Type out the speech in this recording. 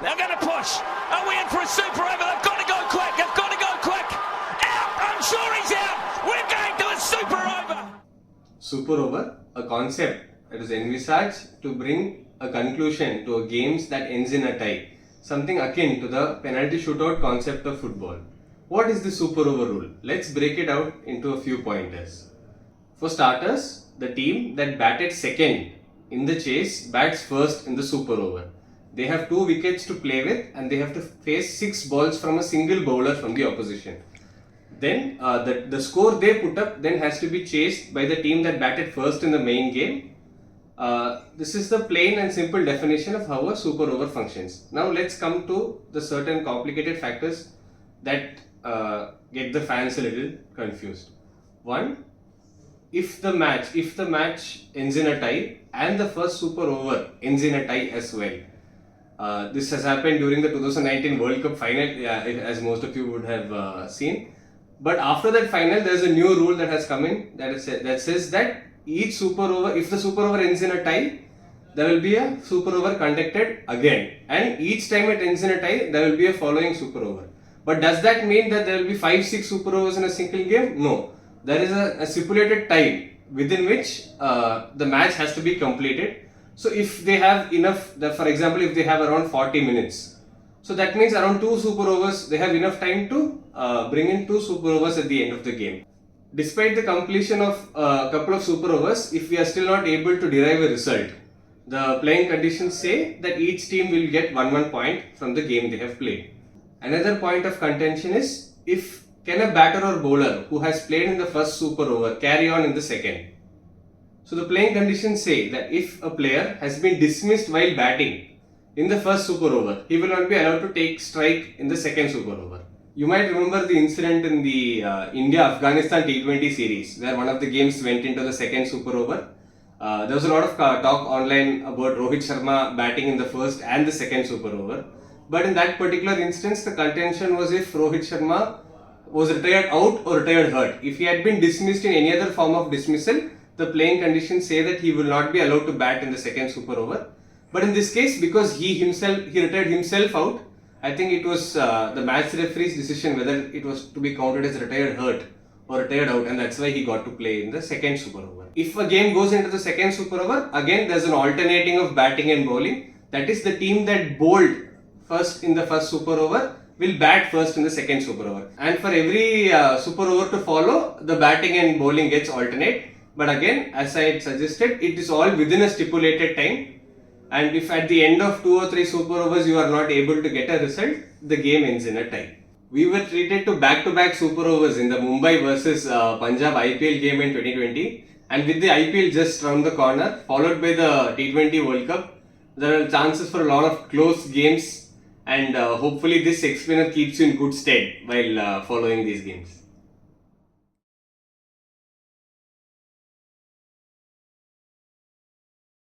They're going to push. Are we in for a super over? They've got to go quick. They've got to go quick. Out. I'm sure he's out. We're going to a super over. Super over, a concept that is envisaged to bring a conclusion to a games that ends in a tie. Something akin to the penalty shootout concept of football. What is the super over rule? Let's break it out into a few pointers. For starters, the team that batted second in the chase bats first in the super over. They have 2 wickets to play with and they have to face 6 balls from a single bowler from the opposition. Then the score they put up then has to be chased by the team that batted first in the main game. This is the plain and simple definition of how a super over functions. Now let's come to the certain complicated factors that get the fans a little confused. One, if the match ends in a tie and the first super over ends in a tie as well. This has happened during the 2019 World Cup final, as most of you would have seen. But after that final, there is a new rule that has come in that says that each super over, if the super over ends in a tie, there will be a super over conducted again. And each time it ends in a tie, there will be a following super over. But does that mean that there will be 5-6 super overs in a single game? No. There is a stipulated time within which the match has to be completed. So if they have enough, for example, if they have around 40 minutes, so that means around 2 super overs, they have enough time to bring in 2 super overs at the end of the game. Despite the completion of a couple of super overs, if we are still not able to derive a result, the playing conditions say that each team will get 1 point from the game they have played. Another point of contention is, can a batter or bowler who has played in the first super over carry on in the second? So the playing conditions say that if a player has been dismissed while batting in the first super over, he will not be allowed to take strike in the second super over. You might remember the incident in the India-Afghanistan T20 series where one of the games went into the second super over. There was a lot of talk online about Rohit Sharma batting in the first and the second super over. But in that particular instance, the contention was if Rohit Sharma was retired out or retired hurt. If he had been dismissed in any other form of dismissal, the playing conditions say that he will not be allowed to bat in the second super over. But in this case, because he retired himself out, I think it was the match referee's decision whether it was to be counted as retired hurt or retired out, and that's why he got to play in the second super over. If a game goes into the second super over, again there's an alternating of batting and bowling. That is, the team that bowled first in the first super over will bat first in the second super over. And for every super over to follow, the batting and bowling gets alternate. But again, as I had suggested, it is all within a stipulated time. And if at the end of 2 or 3 super overs you are not able to get a result, the game ends in a tie. We were treated to back-to-back super overs in the Mumbai versus Punjab IPL game in 2020. And with the IPL just round the corner, followed by the T20 World Cup, there are chances for a lot of close games. And hopefully this explainer keeps you in good stead while following these games.